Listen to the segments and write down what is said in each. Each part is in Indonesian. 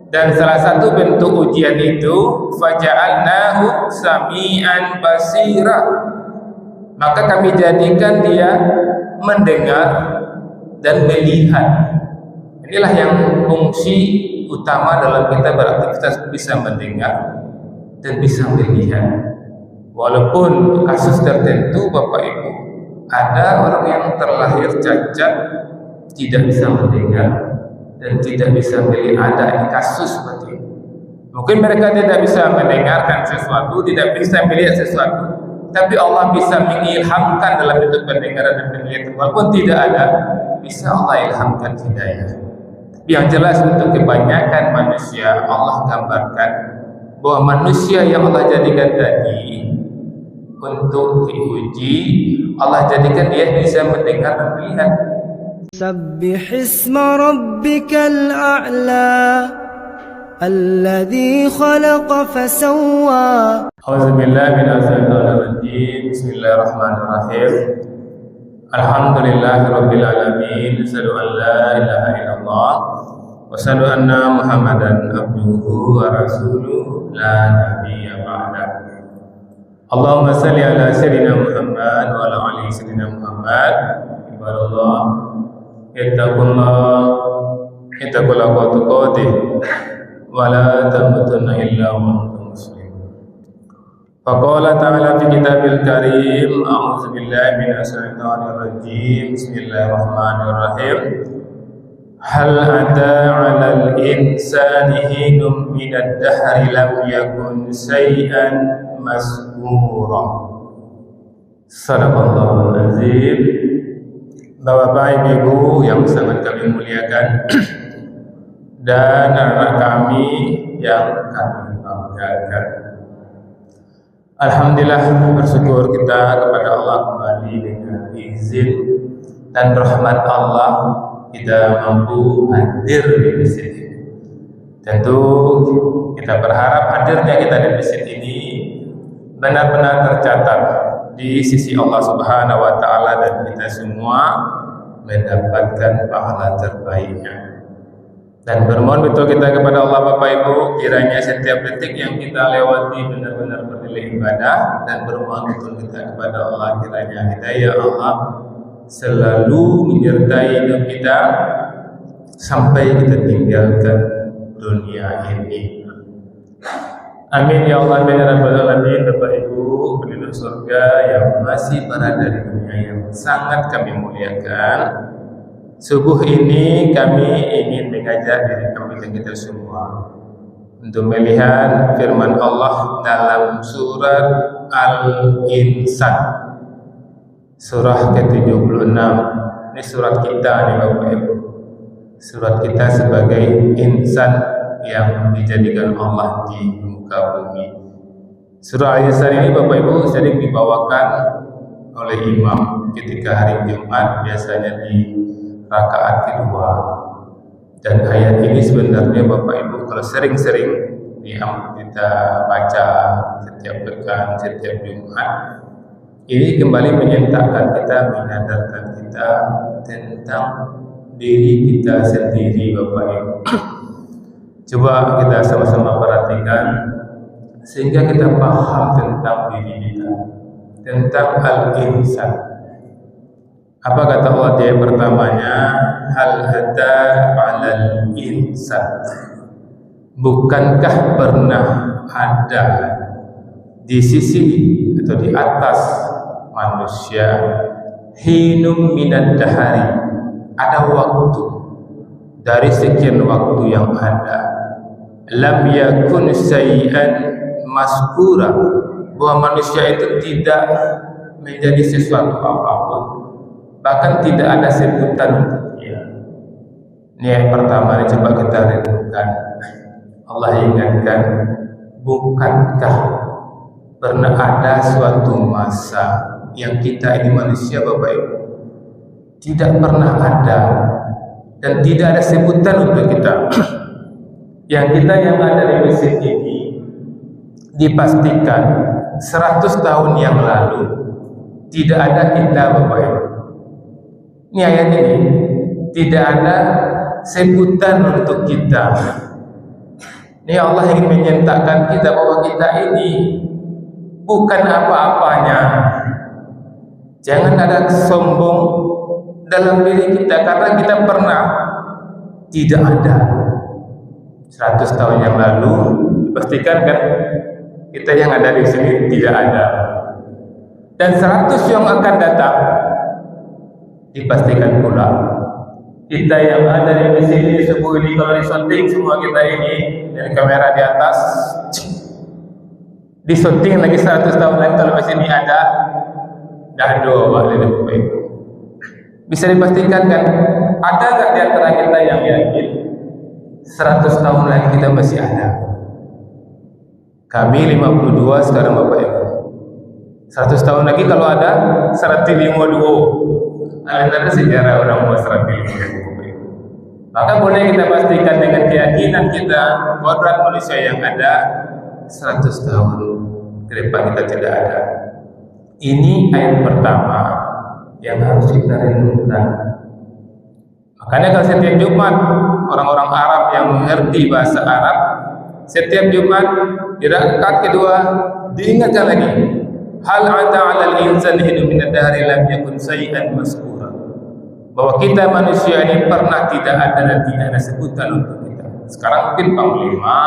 Dan salah satu bentuk ujian itu faja'alnahu sami'an basira, maka kami jadikan dia mendengar dan melihat. Inilah yang fungsi utama dalam kita beraktivitas, bisa mendengar dan bisa melihat. Walaupun kasus tertentu Bapak Ibu, ada orang yang terlahir cacat, tidak bisa mendengar dan tidak bisa melihat. Ada kasus seperti itu. Mungkin mereka tidak bisa mendengarkan sesuatu, tidak bisa melihat sesuatu, tapi Allah bisa mengilhamkan dalam bentuk pendengaran dan penglihatan. Walaupun tidak ada, bisa Allah ilhamkan hidayah. Yang jelas untuk kebanyakan manusia, Allah gambarkan bahwa manusia yang Allah jadikan tadi untuk diuji, Allah jadikan dia bisa mendengar dan melihat. سبح اسم ربك الأعلى الذي خلق فسوى. أعوذ بالله من الشيطان الرجيم. بسم الله الرحمن الرحيم. الحمد لله رب العالمين. أشهد أن لا إله إلا الله وأشهد أن محمدا عبده ورسوله لا نبي بعده. اللهم صل على سيدنا محمد وعلى آل سيدنا محمد. عباد الله ittaqullah haqqa tuqatih wa la tamutunna illa wa antum muslimun. Faqala ta'ala fi kitabil karim, a'udzu billahi minasy syaithanir rajim. Bismillahirrahmanirrahim. Hal ata 'alal insani hinum minad dahri lam yakun syai'an mazkura. Sadaqallahul azim. Bapak Ibu yang sangat kami muliakan dan anak kami yang kami banggakan, alhamdulillah bersyukur kita kepada Allah kembali dengan izin dan rahmat Allah kita mampu hadir di masjid ini. Tentu kita berharap hadirnya kita di masjid ini benar-benar tercatat di sisi Allah Subhanahu wa taala dan kita semua mendapatkan pahala terbaiknya. Dan bermohon betul kita kepada Allah Bapak Ibu, kiranya setiap detik yang kita lewati benar-benar bernilai ibadah, dan bermohon betul kita kepada Allah kiranya hidayah Allah selalu menyertai hidup kita sampai kita tinggalkan dunia ini. Amin ya Allah, amin ya rabbal alamin. Bapak Ibu penduduk surga yang masih berada di dunia yang sangat kami muliakan, subuh ini kami ingin mengajak diri kami dan kita semua untuk melihat firman Allah dalam surat Al-Insan, surah ke-76. Ini surat kita nih Bapak Ibu, surat kita sebagai insan yang dijadikan Allah di bumi. Surah Al-Insan ini Bapak Ibu sering dibawakan oleh imam ketika hari Jumat, biasanya di rakaat kedua. Dan ayat ini sebenarnya Bapak Ibu kalau sering-sering kita baca setiap pekan, setiap Jumat, ini kembali menyentakkan kita, menyadarkan kita tentang diri kita sendiri Bapak Ibu. Coba kita sama-sama perhatikan sehingga kita paham tentang diri kita, tentang al-insan. Apa kata Allah di ayat pertamanya? Hal ata 'alal insan. Bukankah pernah ada di sisi atau di atas manusia hinum minad dahari, ada waktu dari sekian waktu yang ada, lam yakun syai'an mazkura, bahwa manusia itu tidak menjadi sesuatu apapun, bahkan tidak ada sebutan untuk dia. Ini yang pertama, coba kita renungkan. Allah ingatkan, bukankah pernah ada suatu masa yang kita ini manusia Bapak Ibu tidak pernah ada dan tidak ada sebutan untuk kita. Yang kita yang ada di masjid ini dipastikan 100 tahun yang lalu tidak ada kita Bapak Ibu. Ini ayat ini tidak ada sebutan untuk kita. Ini Allah ingin menyatakan kita bahwa kita ini bukan apa-apanya. Jangan ada sombong dalam diri kita, karena kita pernah tidak ada. 100 tahun yang lalu pastikan kan kita yang ada di sini tidak ada, dan 100 yang akan datang dipastikan pula kita yang ada di sini subuh ini kalau disunting semua kita ini dari kamera di atas disunting lagi 100 tahun lagi kalau di sini ada dah doa dari Bapak Ibu. Bisa dipastikan kan ada enggak di antara kita yang yakin 100 tahun lagi kita masih ada? Kami 52 sekarang Bapak Ibu. 100 tahun lagi kalau ada 152. Ada sejarah orang mau 152. Maka boleh kita pastikan dengan keyakinan kita kodrat manusia yang ada 100 tahun ke depan kita tidak ada. Ini ayat pertama yang harus kita renungkan. Makanya kalau setiap Jumat orang-orang Arab yang mengerti bahasa Arab, setiap Jumat di rakaat kedua diingatkan lagi, hal ada 'alal insani hinu min ad-dahri lam yakun shay'an mazkura. Bahwa kita manusia ini pernah tidak ada dan tidak ada sebutan untuk kita. Sekarang mungkin panglima,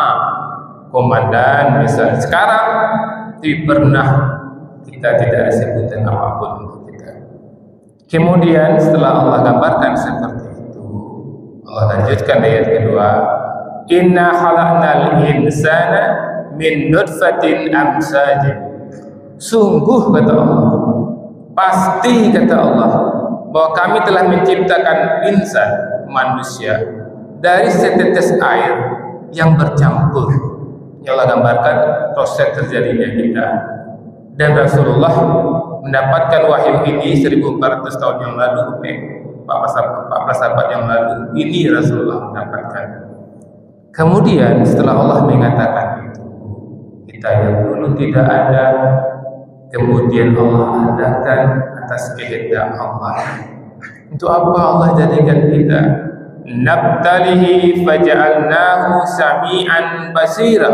komandan misalnya. Sekarang tidak pernah kita tidak ada sebutan apapun untuk kita. Kemudian setelah Allah gambarkan seperti itu, Allah lanjutkan ayat kedua, inna khalaqnal insana min nutfatin amsajin. Sungguh kata Allah, pasti kata Allah, bahwa kami telah menciptakan insan, manusia, dari setetes air yang bercampur. Yang Allah gambarkan proses terjadinya kita. Dan Rasulullah mendapatkan wahyu ini 1400 tahun yang lalu, 14 abad yang lalu. Ini Rasulullah mendapatkan. Kemudian setelah Allah mengatakan itu, kita yang dulu tidak ada, kemudian Allah adakan atas kehendak Allah. Untuk apa Allah jadikan kita? Nabtalihi faja'alnahu sami'an basira.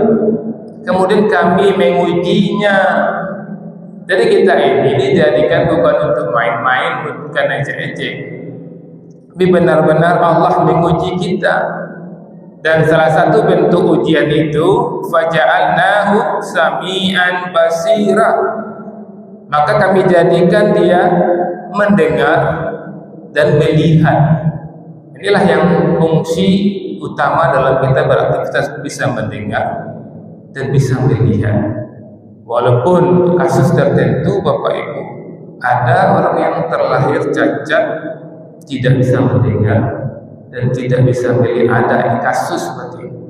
Kemudian kami mengujinya. Jadi kita ini dijadikan bukan untuk main-main, bukan ejek-ejek. Tapi benar-benar Allah menguji kita. Dan salah satu bentuk ujian itu faja'alnahu sami'an basira. Maka kami jadikan dia mendengar dan melihat. Inilah yang fungsi utama dalam kita beraktivitas, bisa mendengar dan bisa melihat. Walaupun kasus tertentu Bapak Ibu, ada orang yang terlahir cacat, tidak bisa mendengar dan tidak bisa melihat. Ada kasus seperti itu.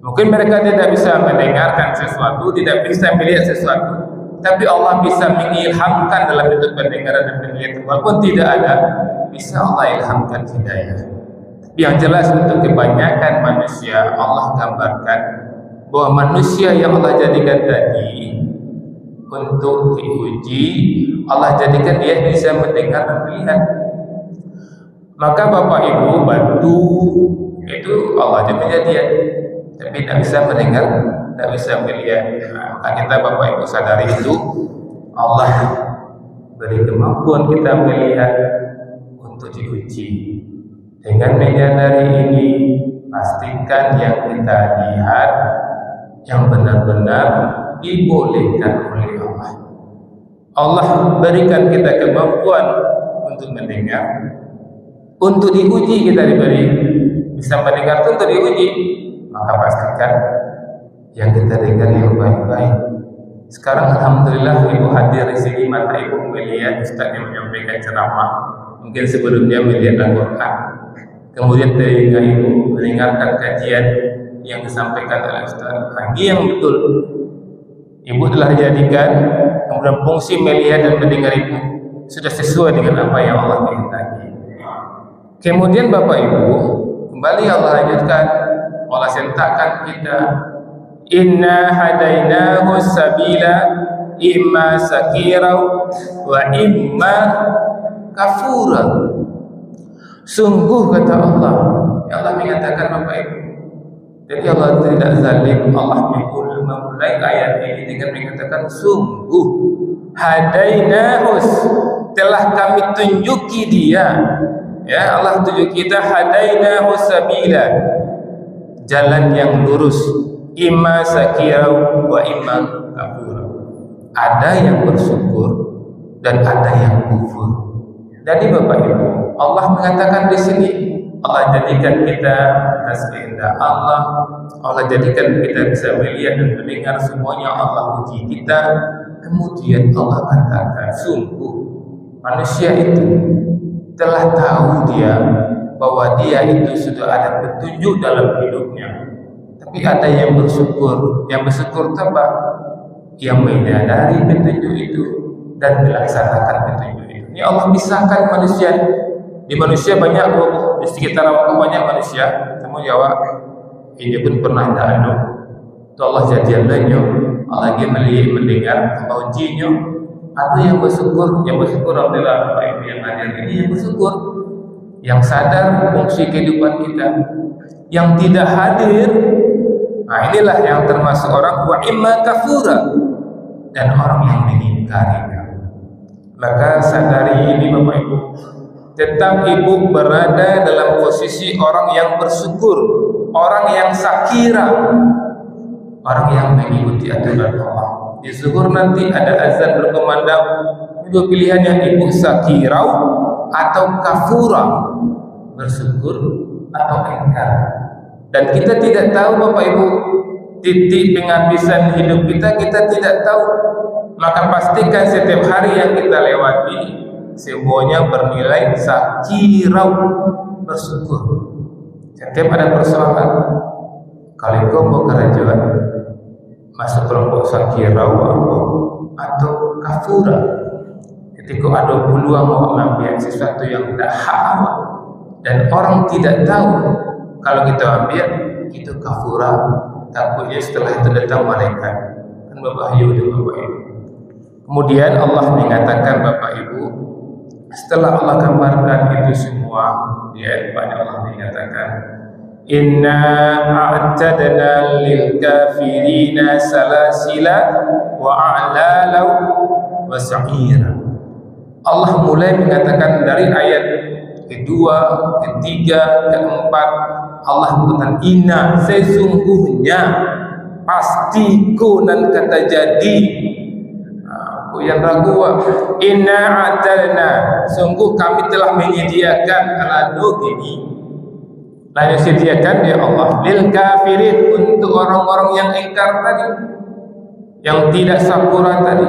Mungkin mereka tidak bisa mendengarkan sesuatu, tidak bisa melihat sesuatu, tapi Allah bisa mengilhamkan dalam bentuk pendengaran dan penglihatan. Walaupun tidak ada, bisa Allah ilhamkan hidayah. Yang jelas untuk kebanyakan manusia, Allah gambarkan bahwa manusia yang Allah jadikan tadi untuk diuji, Allah jadikan dia bisa mendengar dan melihat. Maka Bapak Ibu, batu itu Allah jadikan, tapi tidak bisa mendengar, tidak bisa melihat. Maka kita Bapak Ibu sadari itu, Allah beri kemampuan kita melihat untuk diuji. Dengan menyadari ini, pastikan yang kita lihat yang benar-benar dibolehkan oleh Allah. Allah berikan kita kemampuan untuk mendengar, untuk diuji kita diberi bisa mendengar itu untuk diuji. Maka pastikan yang kita dengar yang baik-baik. Sekarang alhamdulillah Ibu hadir di sini, mata Ibu melihat Ustaz yang menyampaikan ceramah. Mungkin sebelumnya melihat Al-Quran, kemudian telinga Ibu mendengarkan kajian yang disampaikan oleh Ustaz. Ini yang betul Ibu telah jadikan, kemudian fungsi melihat dan mendengar Ibu sudah sesuai dengan apa yang Allah kehendaki. Kemudian Bapak Ibu, kembali Allah lanjutkan, Allah sentakkan kita, inna hadainahu sabila imma sakira wa imma kafura. Sungguh kata Allah, ya Allah mengatakan Bapak Ibu, Jadi Allah tidak zalim. Allah memulai ayat ini dengan mengatakan sungguh hadainahus, telah kami tunjuki dia. Ya, Allah tunjuk kita hadainahus sabila, jalan yang lurus, imma sakirau wa imma kafura. Ada yang bersyukur dan ada yang kufur. Jadi Bapak Ibu, Allah mengatakan di sini, Allah jadikan kita atas kehendak Allah. Allah jadikan kita bisa melihat dan mendengar semuanya. Allah uji kita. Kemudian Allah katakan, sungguh manusia itu telah tahu dia bahwa dia itu sudah ada petunjuk dalam hidupnya. Tapi ada yang bersyukur. Yang bersyukur itu apa? Yang menyadari petunjuk itu dan melaksanakan petunjuk itu. Ini Allah pisahkan manusia. Di manusia banyak, di sekitar aku banyak manusia. Kamu jawab, ini pun pernah ada. Itu Allah jadian lenyo. Allah lagi melihat, mendengar, Allah ujinya. Ada yang bersyukur alhamdulillah Bapak Ibu yang hadir ini yang bersyukur, yang sadar fungsi kehidupan kita. Yang tidak hadir, nah inilah yang termasuk orang wa imma kafura, dan orang yang mengingkarinya. Maka sadari ini Bapak Ibu, tetap ibu berada dalam posisi orang yang bersyukur, orang yang sakira, orang yang mengikuti aturan Allah. Di zuhur nanti ada azan berkumandang, dua pilihannya, ibu sakirau atau kafura, bersyukur atau ingkar. Dan kita tidak tahu Bapak Ibu titik penghabisan hidup kita tidak tahu. Maka pastikan setiap hari yang kita lewati semuanya bernilai sakirau, bersyukur. Setiap ada persoalan, kalau kau mau kerajaan masuk kelompok sakirau atau kafura. Ketika ada peluang mau mengambil sesuatu yang tidak hak dan orang tidak tahu, kalau kita ambil itu kafura, takutnya setelah itu datang malaikat, kan berbahaya untuk Bapak Ibu. Kemudian Allah mengatakan Bapak Ibu, setelah Allah gambarkan itu semua, di ayat 4 Allah mengatakan, inna a'tadna lil kafirina salasila wa a'lalau wa sa'ira. Allah mulai mengatakan dari ayat kedua, ketiga, keempat, Allah mengatakan inna, sesungguhnya, pasti kunan kata jadi. Aku yang ragu, inna a'tadna, sungguh kami telah menyediakan alado ini. Lalu sediakan ya Allah lil kafirin, untuk orang-orang yang ingkar tadi, yang tidak sakuran tadi,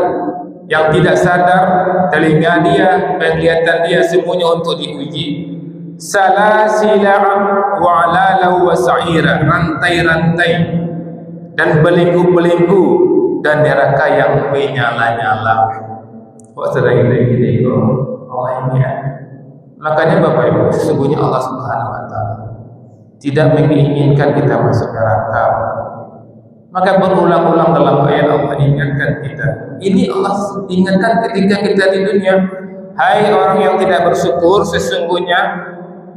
yang tidak sadar, telinga dia, penglihatan dia semuanya untuk diuji. Salasila wa alalau wa sa'ira, rantai-rantai dan belenggu-belenggu dan neraka yang menyala-nyala. Kok sedang gini kok Allah ini ya. Makanya Bapak Ibu, sesungguhnya Allah Subhanahu wa taala tidak menginginkan kita masuk neraka. Maka berulang-ulang dalam ayat Allah ingatkan kita. Ini Allah ingatkan ketika kita di dunia. Hai orang yang tidak bersyukur, sesungguhnya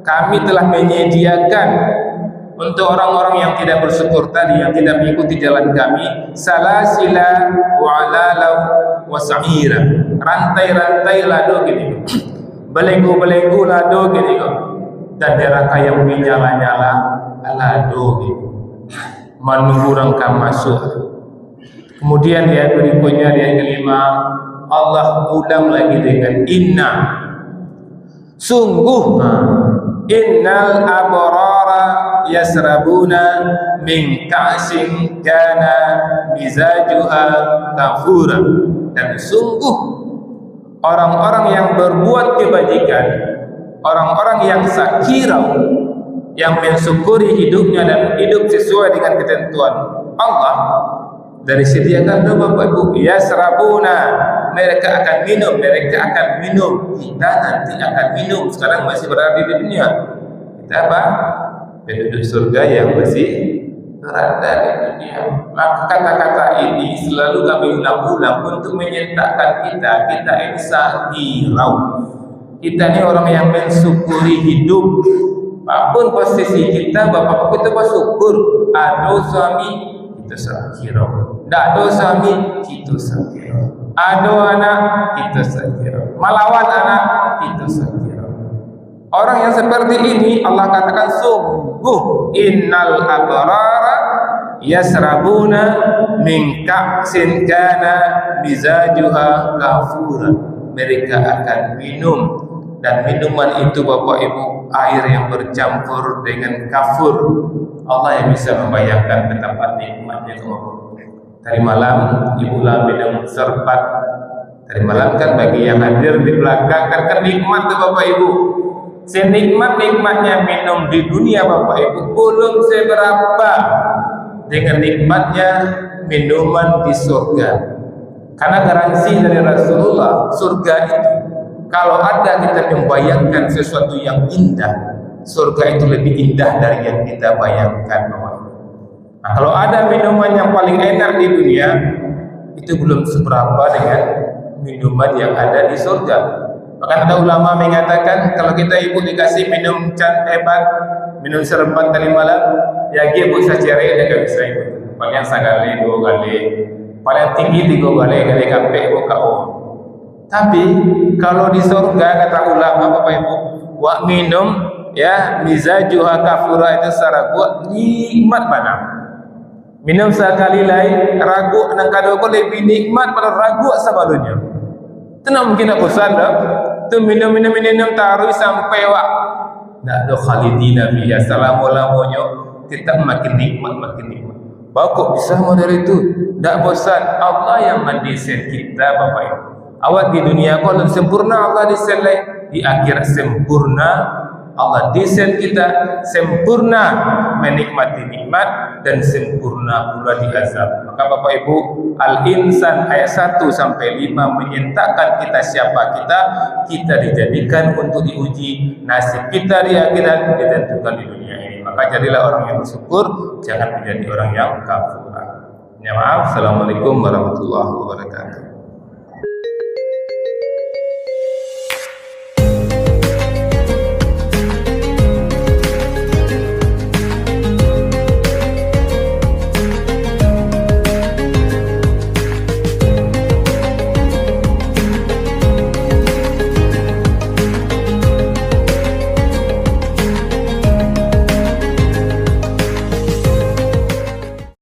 kami telah menyediakan untuk orang-orang yang tidak bersyukur tadi, yang tidak mengikuti jalan kami, salasila wa alalau wa sa'ira, rantai-rantai lado gini, belenggu-belenggu lado gini kok, dan neraka yang menyala-nyala lado gini, menunggu rangka masuk. Kemudian dia berikutnya, dia kelima, Allah ulang lagi dengan inna, sungguh, innal abrara yasrabuna min ka'sin kana mizajuha kafura, dan sungguh orang-orang yang berbuat kebajikan, orang-orang yang sakirau, yang mensyukuri hidupnya dan hidup sesuai dengan ketentuan Allah, dari sediakan doa Bapak Ibu, yasrabuna, mereka akan minum, kita nanti akan minum. Sekarang masih berada di dunia, kita apa? Penduduk surga yang masih berada di dunia. Maka kata-kata ini selalu kami ulang-ulang untuk menyatakan kita ini sakirau, kita ini orang yang mensyukuri hidup. apapun posisi kita, bapak kita bersyukur. Ada suami kita sakira, tidak ada suami kita sakira, ada anak kita sakira, melawan anak kita sakira. Orang yang seperti ini Allah katakan sungguh innal abrara yasrabuna min ka'sin kana mizajuha kafura. Mereka akan minum, dan minuman itu Bapak Ibu air yang bercampur dengan kafur. Allah yang bisa membayangkan betapa nikmatnya Allah. Tadi malam Ibu lah minum serbat. Tadi malam kan bagi yang hadir di belakang kan nikmat tuh Bapak Ibu. Senikmat-nikmatnya minum di dunia Bapak Ibu belum seberapa dengan nikmatnya minuman di surga. Karena garansi dari Rasulullah, surga itu kalau ada kita membayangkan sesuatu yang indah, surga itu lebih indah dari yang kita bayangkan. Nah, kalau ada minuman yang paling enak di dunia, itu belum seberapa dengan minuman yang ada di surga. Bahkan ada ulama mengatakan kalau kita ibu dikasih minum hebat, minum serempat tadi malam, ya dia bisa cari, dia tak bisa ibu. Paling sekali, 2 kali, paling tinggi 3 kali kapek ibu kau. Tapi kalau di surga kata ulama Bapak Ibu, wa minum ya mizajuha kafura itu secara buat nikmat mana. Minum sekali lain ragu nang kadang lebih nikmat pada ragu sebelumnya. Tidak mungkin nak bosan dah. Tu minum taruh sampai wak. Tak ada khalidina biya selama-lamanya. Kita makin nikmat. Bapak bisa model itu. Tak bosan. Allah yang mendesain kita Bapak Ibu. Awak di dunia kalau sempurna Allah desain di akhirat sempurna Allah desain kita sempurna menikmati nikmat dan sempurna pula di azab. Maka Bapak Ibu, Al-Insan ayat 1 sampai 5 menyatakan kita siapa kita dijadikan untuk diuji, nasib kita di akhirat ditentukan di dunia ini. Maka jadilah orang yang bersyukur, jangan menjadi orang yang kafir. Ya maaf. Assalamualaikum warahmatullahi wabarakatuh.